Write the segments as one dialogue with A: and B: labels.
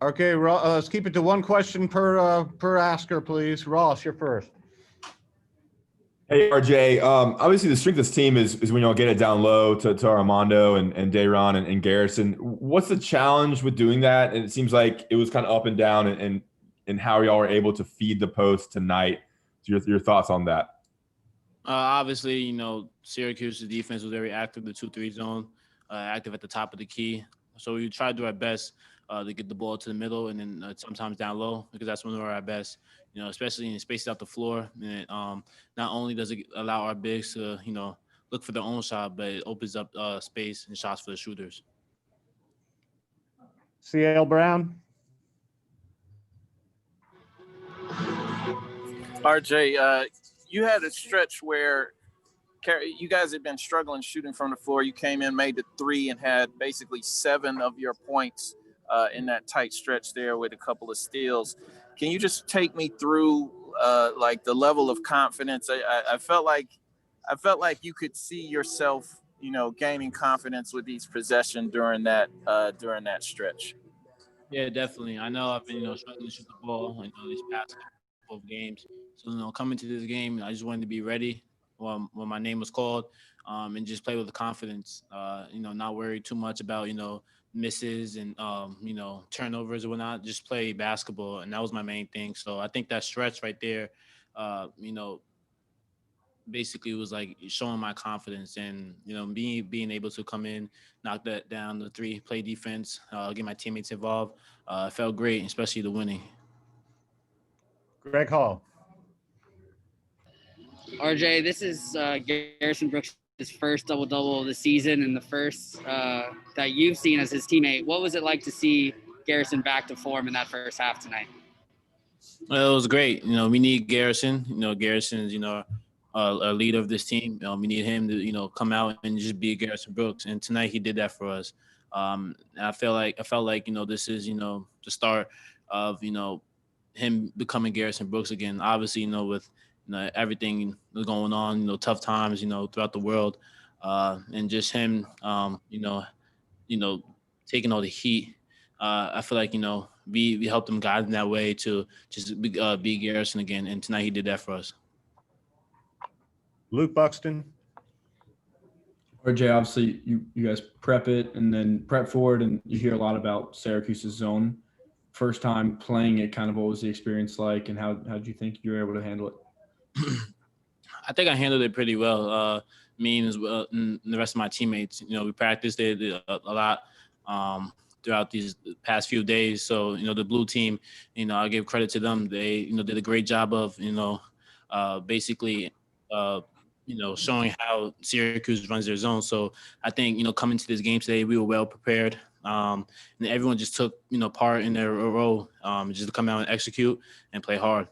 A: Okay, let's keep it to one question per asker, please. Ross, you're first.
B: Hey, RJ. Obviously, the strength of this team is when y'all get it down low to Armando and Dayron and Garrison. What's the challenge with doing that? And it seems like it was kind of up and down and how y'all were able to feed the post tonight. So your thoughts on that?
C: Obviously, Syracuse's defense was very active, the 2-3 zone, active at the top of the key. So we try to do our best to get the ball to the middle and then sometimes down low because that's when we're at our best, especially in spaces out the floor. And not only does it allow our bigs to, look for their own shot, but it opens up space and shots for the shooters.
A: CL Brown.
D: RJ, you had a stretch where you guys had been struggling shooting from the floor. You came in, made the three, and had basically 7 of your points in that tight stretch there with a couple of steals. Can you just take me through like the level of confidence? I felt like you could see yourself, gaining confidence with each possession during that stretch.
C: Yeah, definitely. I know I've been, struggling to shoot the ball, these past couple of games. So, coming to this game, I just wanted to be ready when my name was called, and just play with confidence. Not worry too much about misses and turnovers or whatnot. Just play basketball, and that was my main thing. So I think that stretch right there, basically was like showing my confidence and being able to come in, knock that down the three, play defense, get my teammates involved. It felt great, especially the winning.
A: Greg Hall.
E: RJ, this is Garrison Brooks' first double-double of the season and the first that you've seen as his teammate. What was it like to see Garrison back to form in that first half tonight?
C: Well, it was great. We need Garrison. Garrison is, a leader of this team. We need him to, come out and just be Garrison Brooks. And tonight he did that for us. And I felt like, this is, the start of, him becoming Garrison Brooks again. Obviously, with everything going on, tough times, throughout the world, and just him, taking all the heat. I feel like we helped him guide in that way to just be Garrison again, and tonight he did that for us.
A: Luke Buxton.
F: RJ, obviously you guys prep it and then prep for it, and you hear a lot about Syracuse's zone. First time playing it, kind of what was the experience like, and how did you think you were able to handle it?
C: I think I handled it pretty well. Me as well, and the rest of my teammates. We practiced it a lot throughout these past few days. So the blue team, I give credit to them. They did a great job of basically showing how Syracuse runs their zone. So I think coming to this game today, we were well prepared. And everyone just took part in their role, just to come out and execute and play hard.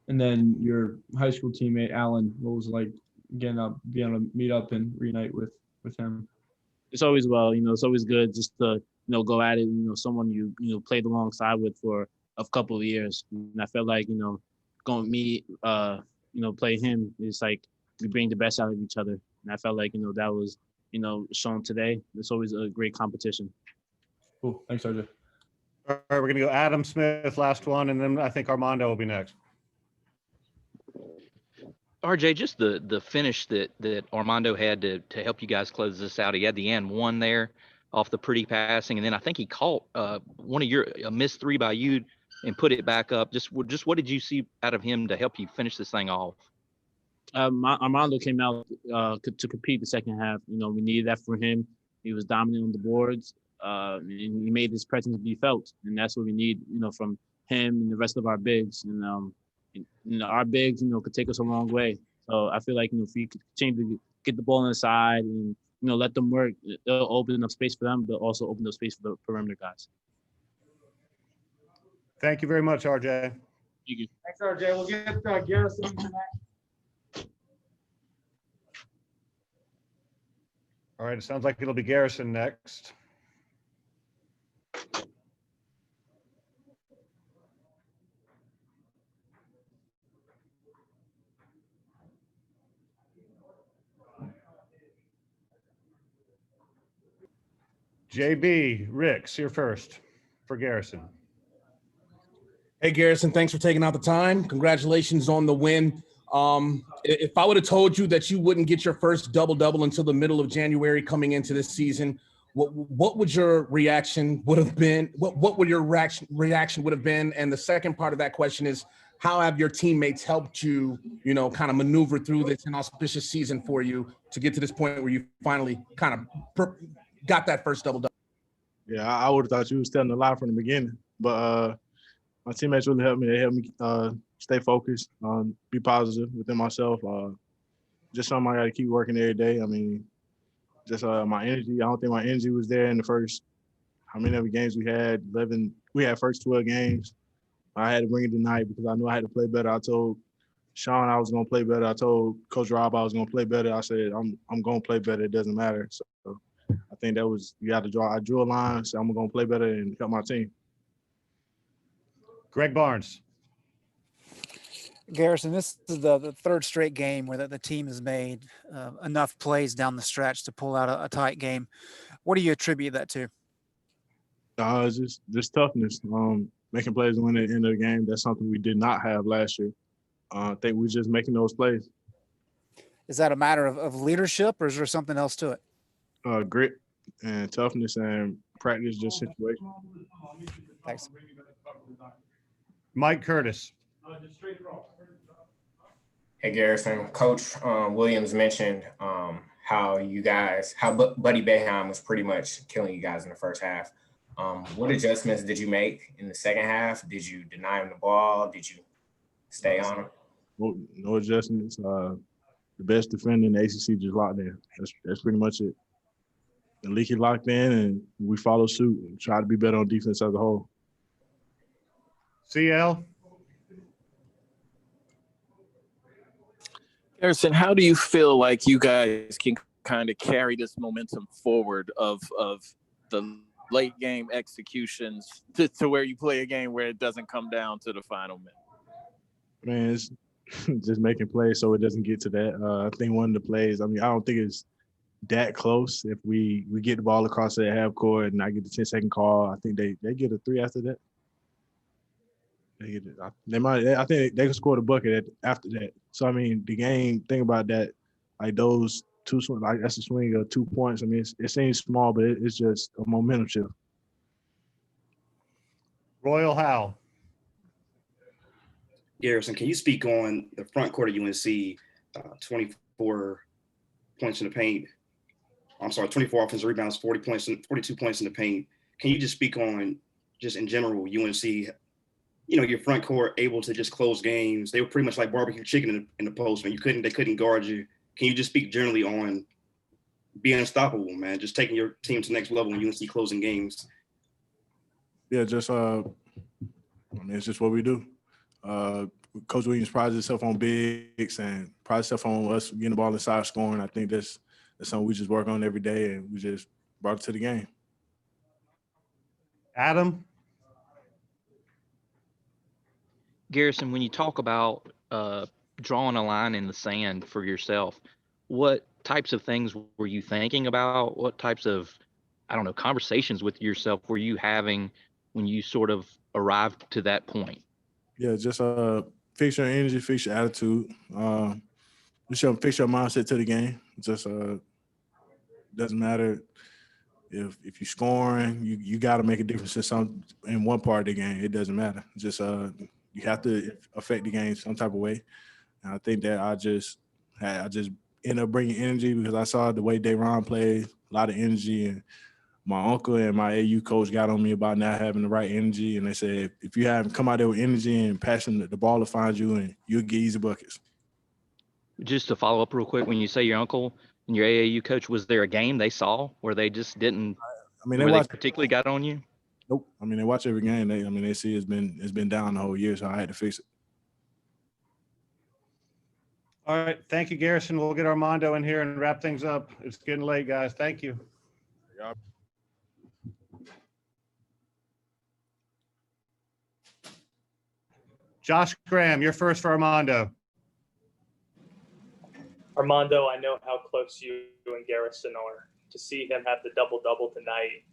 F: And then your high school teammate, Alan, what was it like being able to meet up and reunite with him?
C: It's always it's always good just to, go at it, someone you played alongside with for a couple of years. And I felt like, going meet, play him, it's like we bring the best out of each other. And I felt like, that was, shown today. It's always a great competition.
F: Cool. Thanks, RJ.
A: All right, we're going to go Adam Smith, last one, and then I think Armando will be next.
G: RJ, just the finish that Armando had to help you guys close this out. He had the and one there off the pretty passing, and then I think he caught one of a missed three by you and put it back up. Just what did you see out of him to help you finish this thing off?
C: Armando came out to compete the second half. We needed that from him. He was dominant on the boards. And he made his presence be felt, and that's what we need, from him and the rest of our bigs. And our bigs, could take us a long way. So I feel like, if we could continue to get the ball on the side and, let them work, it'll open up space for them, but also open up space for the perimeter guys.
A: Thank you very much, RJ.
C: Thank you.
H: Thanks, RJ. We'll get Garrison next.
A: All right, it sounds like it'll be Garrison next. JB, Ricks, you're first for Garrison.
I: Hey, Garrison, thanks for taking out the time. Congratulations on the win. If I would have told you that you wouldn't get your first double-double until the middle of January coming into this season, what would your reaction would have been? What would your reaction would have been? And the second part of that question is, how have your teammates helped you, kind of maneuver through this inauspicious season for you to get to this point where you finally kind of got that first double-double?
H: Yeah, I would have thought you was telling a lie from the beginning, but my teammates really helped me. They helped me stay focused, be positive within myself. Just something I got to keep working every day. I mean, just my energy. I don't think my energy was there in the first, how many other games we had? 11. We had first 12 games. I had to bring it tonight because I knew I had to play better. I told Sean I was going to play better. I told Coach Rob I was going to play better. I said, I'm going to play better. It doesn't matter. So I think that was, you got to draw. I drew a line, so I'm going to play better and help my team.
A: Greg Barnes.
J: Garrison, this is the third straight game where the team has made enough plays down the stretch to pull out a tight game. What do you attribute that to?
H: It's just toughness. Making plays to win at the end of the game. That's something we did not have last year. I think we're just making those plays.
J: Is that a matter of leadership, or is there something else to it?
H: Grit and toughness and practice, just situation.
J: Thanks.
A: Mike Curtis.
K: Hey, Garrison. Coach Williams mentioned how Buddy Boeheim was pretty much killing you guys in the first half. What adjustments did you make in the second half? Did you deny him the ball? Did you stay on him?
H: No adjustments. The best defender in the ACC just locked in. That's pretty much it. The Leaky locked in, and we follow suit and try to be better on defense as a whole.
A: CL.
D: Garrison, how do you feel like you guys can kind of carry this momentum forward of the late game executions to where you play a game where it doesn't come down to the final minute?
H: Man, it's just making plays so it doesn't get to that. I think one of the plays, I don't think it's that close. If we get the ball across that half court and I get the 10-second call, I think they get a 3 after that. I think they can score the bucket after that. So, the game, think about that, like those two swings, like that's a swing of 2 points. It seems small, but it's just a momentum shift.
A: Royal Howe.
L: Garrison, can you speak on the front court of UNC, 24 points in the paint? 24 offensive rebounds, 42 points in the paint. Can you just speak on, just in general, UNC, your front court able to just close games? They were pretty much like barbecue chicken in the post, man. They couldn't guard you. Can you just speak generally on being unstoppable, man? Just taking your team to the next level when UNC closing games.
H: Yeah, just it's just what we do. Coach Williams prides himself on bigs and prides himself on us getting the ball inside scoring. I think that's something we just work on every day, and we just brought it to the game.
A: Adam.
G: Garrison, when you talk about drawing a line in the sand for yourself, what types of things were you thinking about? What types of, conversations with yourself were you having when you sort of arrived to that point?
H: Yeah, just fix your energy, fix your attitude, just fix your mindset to the game. Just doesn't matter if you're scoring, you got to make a difference in one part of the game. It doesn't matter. Just you have to affect the game some type of way. And I think that I just ended up bringing energy because I saw the way Dayron played, a lot of energy, and my uncle and my AU coach got on me about not having the right energy, and they said, if you haven't come out there with energy and passion, the ball will find you, and you'll get easy buckets.
G: Just to follow up real quick, when you say your uncle and your AAU coach, was there a game they saw where they just didn't? They particularly got on you?
H: Nope. They watch every game. They see it's been down the whole year, so I had to fix it.
A: All right. Thank you, Garrison. We'll get Armando in here and wrap things up. It's getting late, guys. Thank you. Josh Graham, you're first for Armando.
M: Armando, I know how close you and Garrison are. To see him have the double-double tonight,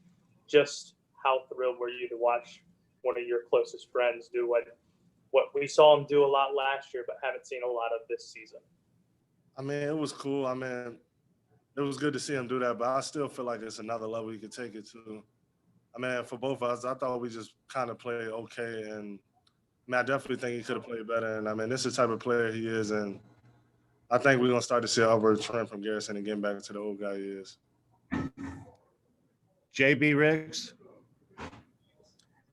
M: just how thrilled were you to watch one of your closest friends do what we saw him do a lot last year, but haven't seen a lot of this season?
N: I mean, it was cool. I mean, it was good to see him do that, but I still feel like it's another level he could take it to. I mean, for both of us, I thought we just kind of played okay, and I mean, I definitely think he could have played better. And I mean, this is the type of player he is, and I think we're gonna start to see an upward trend from Garrison and getting back to the old guy he is.
A: JB Riggs.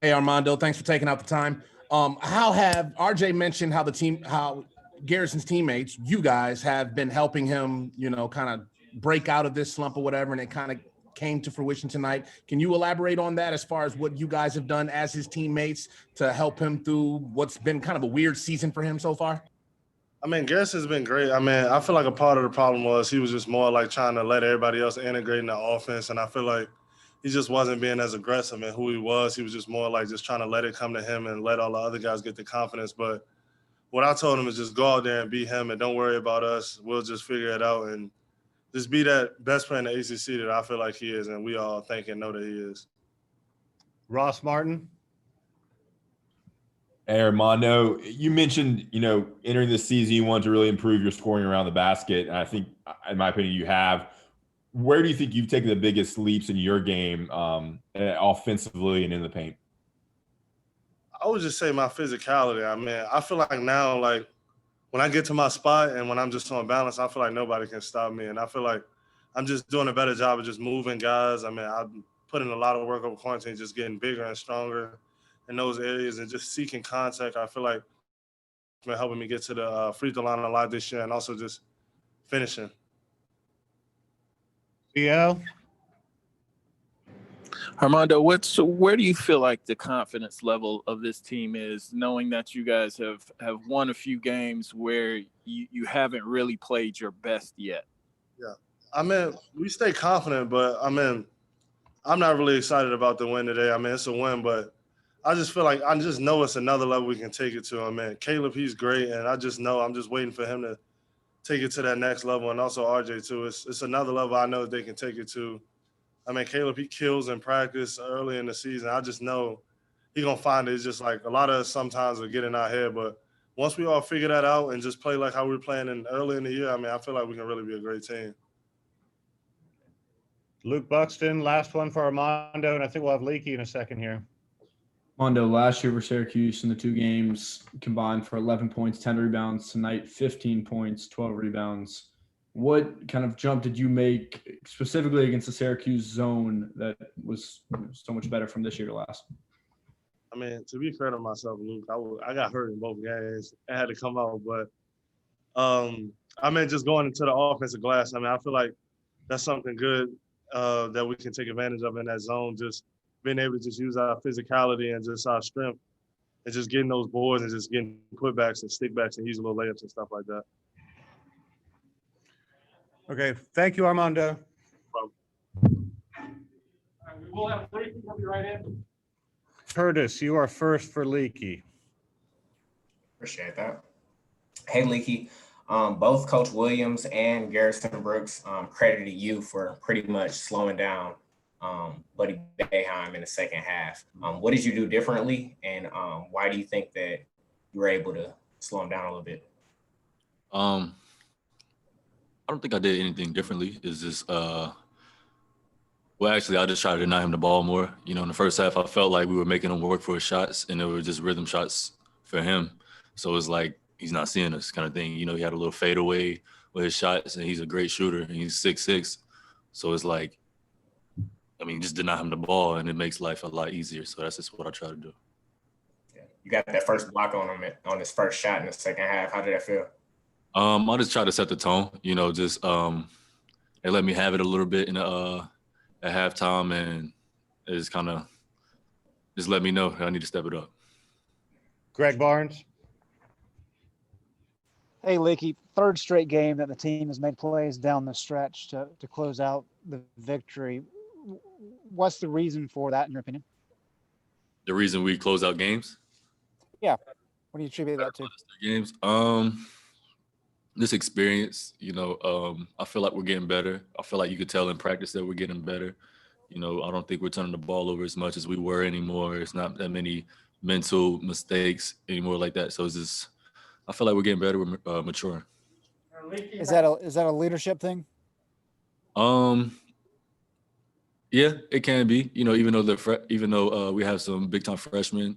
I: Hey, Armando, thanks for taking out the time. How have RJ mentioned how Garrison's teammates, you guys, have been helping him, kind of break out of this slump or whatever, and it kind of came to fruition tonight. Can you elaborate on that as far as what you guys have done as his teammates to help him through what's been kind of a weird season for him so far?
N: I mean, Garrison's been great. I mean, I feel like a part of the problem was he was just more like trying to let everybody else integrate in the offense, and I feel like he just wasn't being as aggressive in who he was. He was just more like just trying to let it come to him and let all the other guys get the confidence. But what I told him is just go out there and be him and don't worry about us. We'll just figure it out and just be that best player in the ACC that I feel like he is, and we all think and know that he is.
A: Ross Martin.
B: Hey, Armando, you mentioned, entering this season, you wanted to really improve your scoring around the basket. And I think, in my opinion, you have. Where do you think you've taken the biggest leaps in your game offensively and in the paint?
N: I would just say my physicality. I mean, I feel like now, like, when I get to my spot and when I'm just on balance, I feel like nobody can stop me. And I feel like I'm just doing a better job of just moving guys. I mean, I've put in a lot of work over quarantine, just getting bigger and stronger in those areas and just seeking contact. I feel like it's been helping me get to the free throw line a lot this year and also just finishing.
A: CL.
D: Armando, where do you feel like the confidence level of this team is, knowing that you guys have won a few games where you haven't really played your best yet?
N: Yeah. I mean, we stay confident, but I mean, I'm not really excited about the win today. I mean, it's a win, but I just feel like I just know it's another level we can take it to. I mean, Caleb, he's great, and I just know I'm just waiting for him to take it to that next level, and also RJ too. It's another level I know that they can take it to. I mean, Caleb, he kills in practice early in the season. I just know he's going to find it. It's just like a lot of us sometimes will get in our head, but once we all figure that out and just play like how we were playing early in the year, I mean, I feel like we can really be a great team.
A: Luke Buxton, last one for Armando, and I think we'll have Leaky in a second here.
F: Armando, last year for Syracuse in the 2 games combined for 11 points, 10 rebounds. Tonight, 15 points, 12 rebounds. What kind of jump did you make specifically against the Syracuse zone that was so much better from this year to last?
N: I mean, to be fair to myself, Luke, I got hurt in both games. I had to come out, but I mean, just going into the offensive glass, I mean, I feel like that's something good that we can take advantage of in that zone, just being able to just use our physicality and just our strength and just getting those boards and just getting putbacks and stickbacks and using little layups and stuff like that.
A: Okay, thank you, Armando.
M: We will have Leaky. We'll be right in.
A: Curtis, you are first for Leaky.
K: Appreciate that. Hey, Leaky. Both Coach Williams and Garrison Brooks credited you for pretty much slowing down Buddy Boeheim in the second half. What did you do differently, and why do you think that you were able to slow him down a little bit?
O: I don't think I did anything differently. It's just, well, actually, I just tried to deny him the ball more. In the first half, I felt like we were making him work for his shots, and they were just rhythm shots for him. So it's like he's not seeing us kind of thing. He had a little fadeaway with his shots, and he's a great shooter, and he's 6'6". So it's like, just deny him the ball, and it makes life a lot easier. So that's just what I try to do.
K: Yeah. You got that first block on him on his first shot in the second half. How did that feel?
O: I just try to set the tone, just they let me have it a little bit at halftime, and it just kind of just let me know I need to step it up.
A: Greg Barnes.
J: Hey, Leaky, 3rd straight game that the team has made plays down the stretch to close out the victory. What's the reason for that, in your opinion?
O: The reason we close out games?
J: Yeah. What do you attribute that to?
O: Games? This experience, I feel like we're getting better. I feel like you could tell in practice that we're getting better. You know, I don't think we're turning the ball over as much as we were anymore. It's not that many mental mistakes anymore like that. So it's just, I feel like we're getting better. We're maturing.
J: Is that a leadership thing?
O: Yeah, it can be. You know, even though we have some big time freshmen,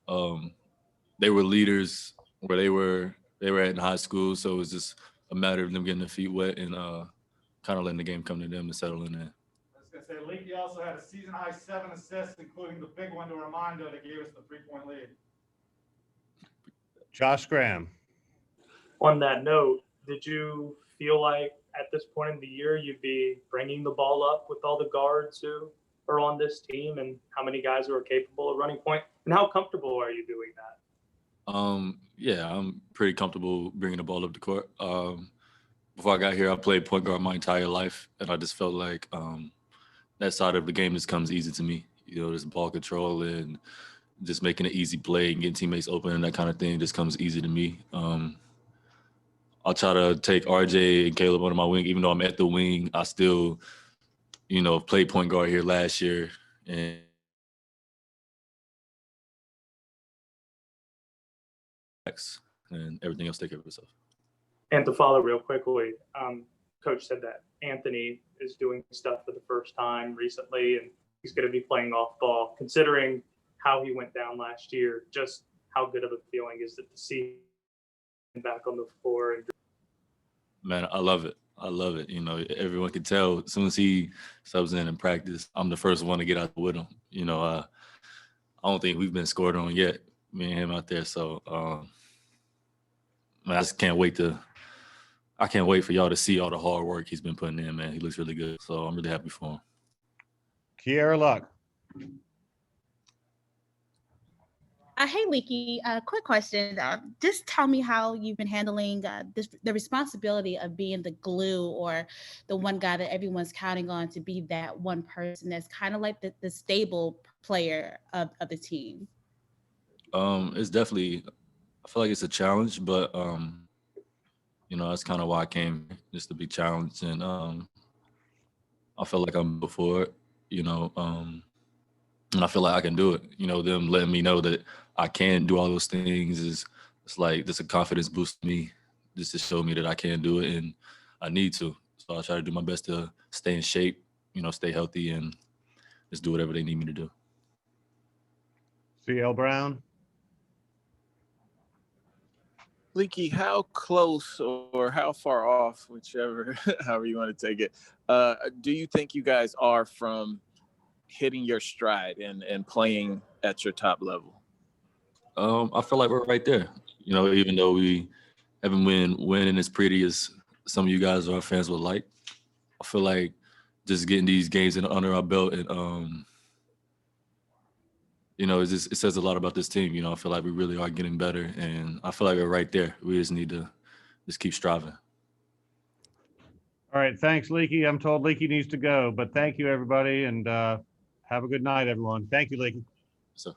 O: they were leaders where they were in high school. So it was just a matter of them getting their feet wet and kind of letting the game come to them and settling in.
P: I was going to say, Leaky also had a season-high 7 assists, including the big one to Armando that gave us the 3-point lead.
A: Josh Graham.
M: On that note, did you feel like at this point in the year you'd be bringing the ball up with all the guards who are on this team, and how many guys who are capable of running point, and how comfortable are you doing that?
O: Yeah, I'm pretty comfortable bringing the ball up the court. Before I got here, I played point guard my entire life, and I just felt like that side of the game just comes easy to me. You know, this ball control and just making an easy play and getting teammates open and that kind of thing just comes easy to me. I'll try to take RJ and Caleb under my wing. Even though I'm at the wing, I still, you know, played point guard here last year. And everything else take care of itself.
M: And to follow real quickly, Coach said that Anthony is doing stuff for the first time recently, and he's going to be playing off ball. Considering how he went down last year, just how good of a feeling is it to see him back on the floor? And
O: Man, I love it. I love it. You know, everyone can tell as soon as he subs in practice, I'm the first one to get out with him. You know, I don't think we've been scored on yet, me and him out there. So, man, I can't wait for y'all to see all the hard work he's been putting in, man. He looks really good. So I'm really happy for him.
A: Kiera Luck.
Q: Hey, Leaky, quick question. Just tell me how you've been handling the responsibility of being the glue or the one guy that everyone's counting on to be that one person that's kind of like the stable player of the team.
O: It's definitely, I feel like it's a challenge, but, you know, that's kind of why I came, just to be challenged. And I feel like I'm before it, you know, and I feel like I can do it. You know, them letting me know that I can do all those things it's like just a confidence boost to me, just to show me that I can do it and I need to. So I try to do my best to stay in shape, you know, stay healthy and just do whatever they need me to do.
A: CL Brown.
D: Leaky, how close or how far off, whichever, however you want to take it, do you think you guys are from hitting your stride and playing at your top level?
O: I feel like we're right there. You know, even though we haven't winning as pretty as some of you guys or our fans would like, I feel like just getting these games under our belt and you know, it says a lot about this team. You know, I feel like we really are getting better, and I feel like we're right there. We just need to just keep striving.
A: All right, thanks, Leaky. I'm told Leaky needs to go, but thank you, everybody, and have a good night, everyone. Thank you, Leaky.
O: So.